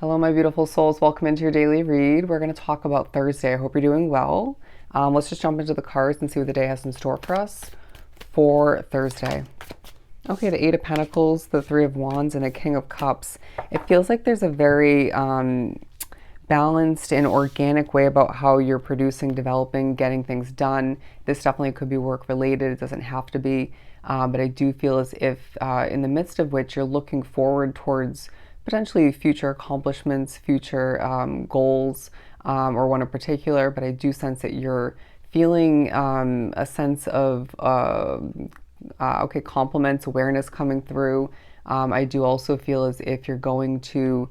Hello, my beautiful souls. Welcome into your daily read. We're going to talk about Thursday. I hope you're doing well. Let's just jump into the cards and see what the day has in store for us for Thursday. Okay, the Eight of Pentacles, the Three of Wands, and the King of Cups. It feels like there's a very balanced and organic way about how you're producing, developing, getting things done. This definitely could be work related. It doesn't have to be. But I do feel as if in the midst of which you're looking forward towards potentially future accomplishments, future goals, or one in particular. But I do sense that you're feeling a sense of compliments, awareness coming through. I do also feel as if you're going to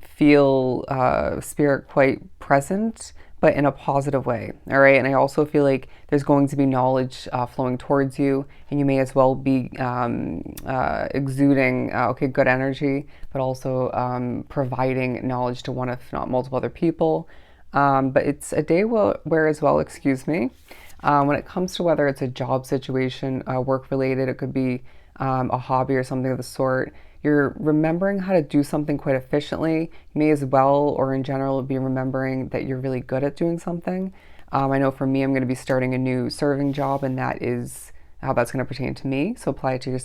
feel spirit quite present, but in a positive way. All right. And I also feel like there's going to be knowledge flowing towards you, and you may as well be exuding good energy, but also providing knowledge to one, if not multiple other people. But it's a day where as well, excuse me, when it comes to whether it's a job situation, work related, it could be a hobby or something of the sort. You're remembering how to do something quite efficiently. You may as well, or in general, be remembering that you're really good at doing something. I know for me, I'm going to be starting a new serving job, and that is how that's going to pertain to me. So apply it to your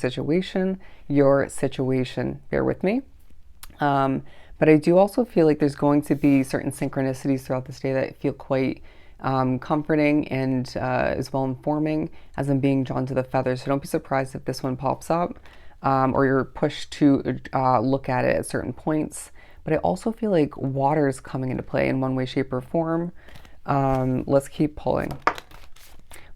situation. Bear with me. But I do also feel like there's going to be certain synchronicities throughout this day that feel quite comforting and as well informing as I'm being drawn to the feathers. So don't be surprised if this one pops up or you're pushed to look at it at certain points. But I also feel like water is coming into play in one way, shape, or form. Let's keep pulling.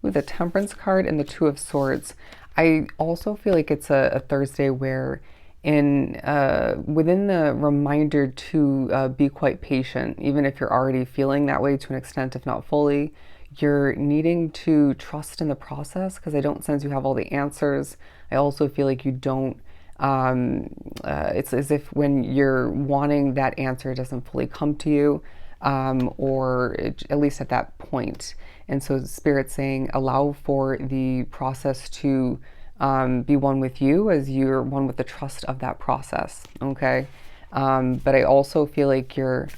With the Temperance card and the Two of Swords, I also feel like it's a Thursday where within the reminder to be quite patient, even if you're already feeling that way to an extent, if not fully, you're needing to trust in the process, because I don't sense you have all the answers. I also feel like you don't, it's as if when you're wanting that answer, it doesn't fully come to you, at least at that point. And so Spirit's saying, allow for the process to be one with you as you're one with the trust of that process, okay? But I also feel like you're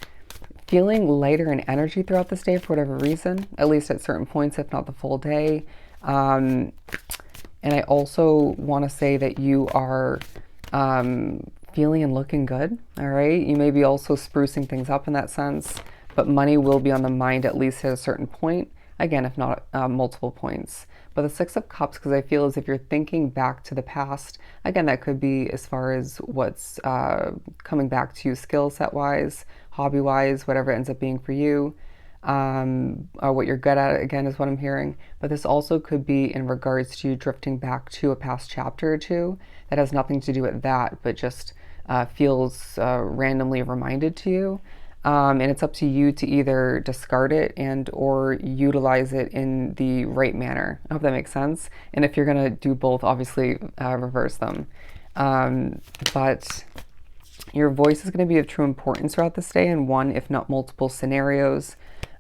feeling lighter in energy throughout this day for whatever reason, at least at certain points, if not the full day. And I also want to say that you are feeling and looking good, all right? You may be also sprucing things up in that sense, but money will be on the mind at least at a certain point, again, if not multiple points. But the Six of Cups, because I feel as if you're thinking back to the past, again, that could be as far as what's coming back to you skill set wise, hobby wise, whatever it ends up being for you, or what you're good at, again, is what I'm hearing. But this also could be in regards to you drifting back to a past chapter or two that has nothing to do with that, but just feels randomly reminded to you. And it's up to you to either discard it and or utilize it in the right manner. I hope that makes sense. And if you're going to do both, obviously reverse them. But your voice is going to be of true importance throughout this day in one, if not multiple scenarios,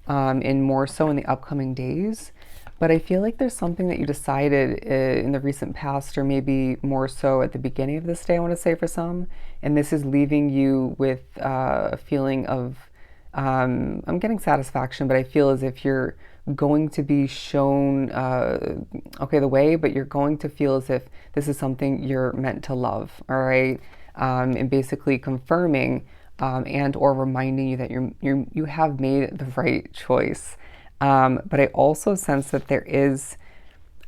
and more so in the upcoming days. But I feel like there's something that you decided in the recent past, or maybe more so at the beginning of this day, I want to say for some. And this is leaving you with a feeling of, I'm getting satisfaction, but I feel as if you're going to be shown, the way, but you're going to feel as if this is something you're meant to love, all right? And basically confirming and or reminding you that you have made the right choice. But I also sense that there is,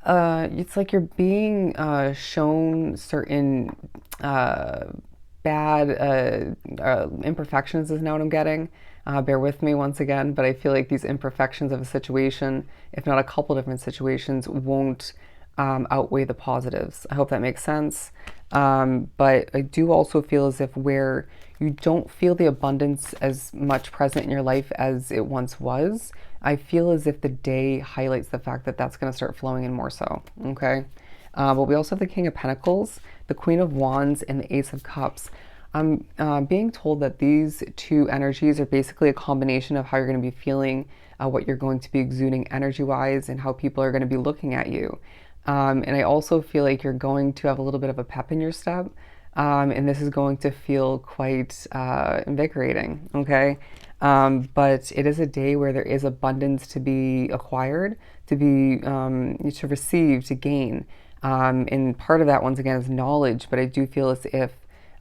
it's like you're being shown certain bad imperfections is now what I'm getting. Bear with me once again, but I feel like these imperfections of a situation, if not a couple different situations, won't outweigh the positives. I hope that makes sense. But I do also feel as if where you don't feel the abundance as much present in your life as it once was, I feel as if the day highlights the fact that that's going to start flowing in more so, okay? But we also have the King of Pentacles, the Queen of Wands, and the Ace of Cups. I'm being told that these two energies are basically a combination of how you're going to be feeling, what you're going to be exuding energy-wise, and how people are going to be looking at you. And I also feel like you're going to have a little bit of a pep in your step. and this is going to feel quite invigorating, okay? But it is a day where there is abundance to be acquired, to receive, to gain. And part of that, once again, is knowledge, but I do feel as if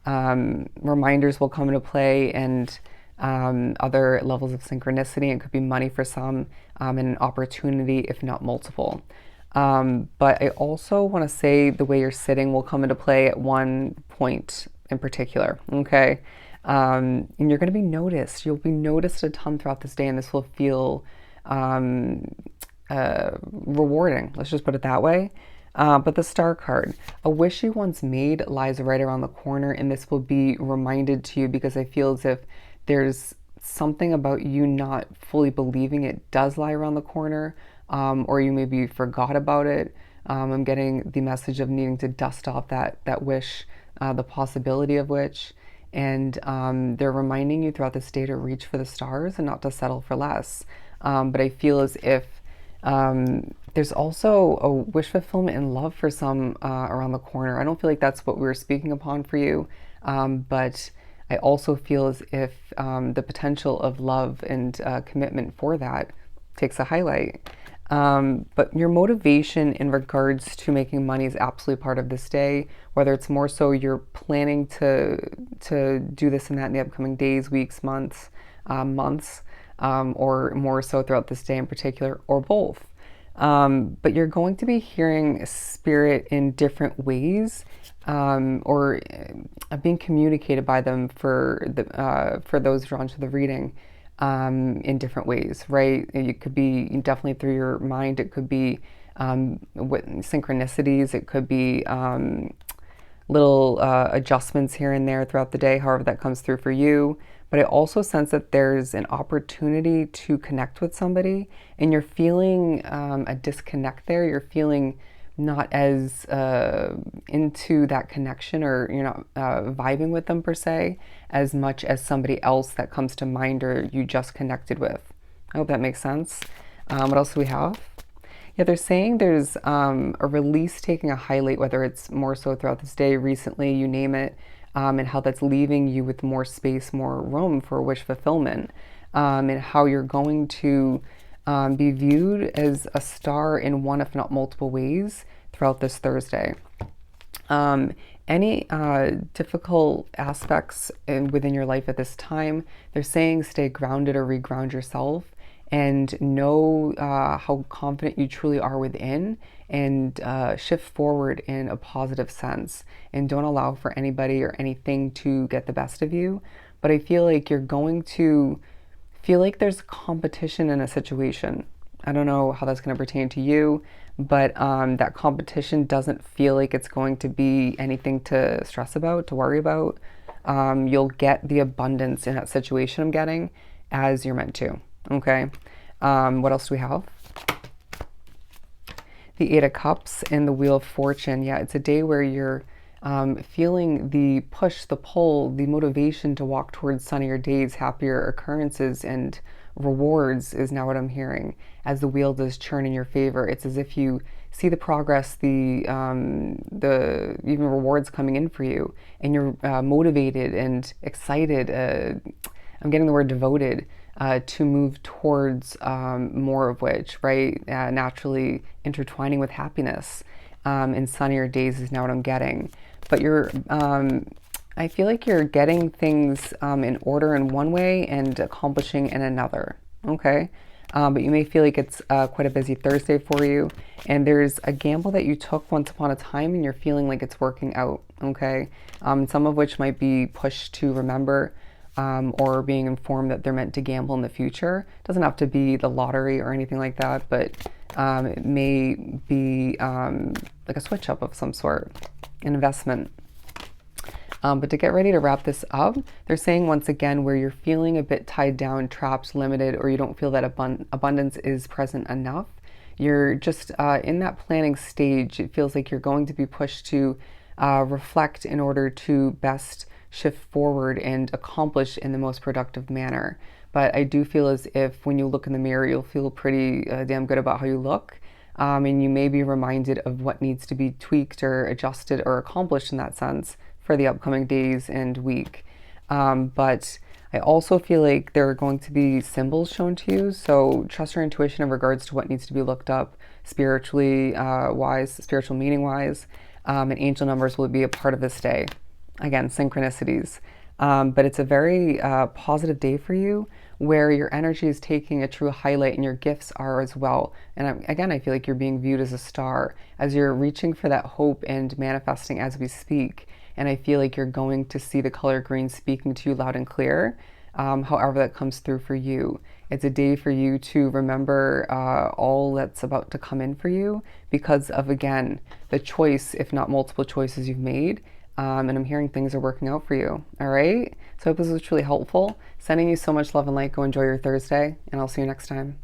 reminders will come into play and other levels of synchronicity. It could be money for some and an opportunity, if not multiple. But I also want to say the way you're sitting will come into play at one point in particular, okay? And you're going to be noticed. You'll be noticed a ton throughout this day, and this will feel rewarding. Let's just put it that way. But the Star card, a wish you once made lies right around the corner, and this will be reminded to you because I feel as if there's something about you not fully believing it does lie around the corner, or you maybe forgot about it. I'm getting the message of needing to dust off that wish, the possibility of which, and they're reminding you throughout this day to reach for the stars and not to settle for less. But I feel as if there's also a wish fulfillment and love for some around the corner. I don't feel like that's what we were speaking upon for you, but I also feel as if the potential of love and commitment for that takes a highlight. But your motivation in regards to making money is absolutely part of this day, whether it's more so you're planning to do this and that in the upcoming days, weeks, months, or more so throughout this day in particular, or both. But you're going to be hearing spirit in different ways, or being communicated by them for those drawn to the reading in different ways, right? It could be definitely through your mind. It could be with synchronicities. It could be little adjustments here and there throughout the day, however that comes through for you. But I also sense that there's an opportunity to connect with somebody, and you're feeling a disconnect there. You're feeling not as into that connection, or you're not vibing with them per se, as much as somebody else that comes to mind or you just connected with. I hope that makes sense. What else do we have? Yeah, they're saying there's a release taking a highlight, whether it's more so throughout this day, recently, you name it, and how that's leaving you with more space, more room for wish fulfillment, and how you're going to be viewed as a star in one, if not multiple ways throughout this Thursday. Any difficult aspects within your life at this time, they're saying stay grounded or reground yourself and know how confident you truly are within, and shift forward in a positive sense, and don't allow for anybody or anything to get the best of you. But I feel like you're going to feel like there's competition in a situation. I don't know how that's going to pertain to you, but that competition doesn't feel like it's going to be anything to stress about, to worry about. You'll get the abundance in that situation, I'm getting, as you're meant to. Okay. What else do we have? The Eight of Cups and the Wheel of Fortune. Yeah, it's a day where you're feeling the push, the pull, the motivation to walk towards sunnier days, happier occurrences, and rewards is now what I'm hearing. As the wheel does churn in your favor, it's as if you see the progress, the even rewards coming in for you, and you're motivated and excited. I'm getting the word devoted. To move towards more of which, right? Naturally intertwining with happiness in sunnier days is now what I'm getting. But I feel like you're getting things in order in one way and accomplishing in another, okay? But you may feel like it's quite a busy Thursday for you, and there's a gamble that you took once upon a time and you're feeling like it's working out, okay? Some of which might be pushed to remember, or being informed that they're meant to gamble in the future. It doesn't have to be the lottery or anything like that, but it may be like a switch up of some sort, an investment. But to get ready to wrap this up, they're saying once again where you're feeling a bit tied down, trapped, limited, or you don't feel that abundance is present enough. You're just in that planning stage. It feels like you're going to be pushed to reflect in order to best shift forward and accomplish in the most productive manner. But I do feel as if when you look in the mirror, you'll feel pretty damn good about how you look. And you may be reminded of what needs to be tweaked or adjusted or accomplished in that sense for the upcoming days and week. But I also feel like there are going to be symbols shown to you. So trust your intuition in regards to what needs to be looked up spiritually wise, spiritual meaning wise. And angel numbers will be a part of this day. Again, synchronicities. But it's a very positive day for you where your energy is taking a true highlight and your gifts are as well. And again, I feel like you're being viewed as a star as you're reaching for that hope and manifesting as we speak. And I feel like you're going to see the color green speaking to you loud and clear, however that comes through for you. It's a day for you to remember all that's about to come in for you because of, again, the choice, if not multiple choices you've made. And I'm hearing things are working out for you. All right. So I hope this was truly helpful. Sending you so much love and light. Go enjoy your Thursday, and I'll see you next time.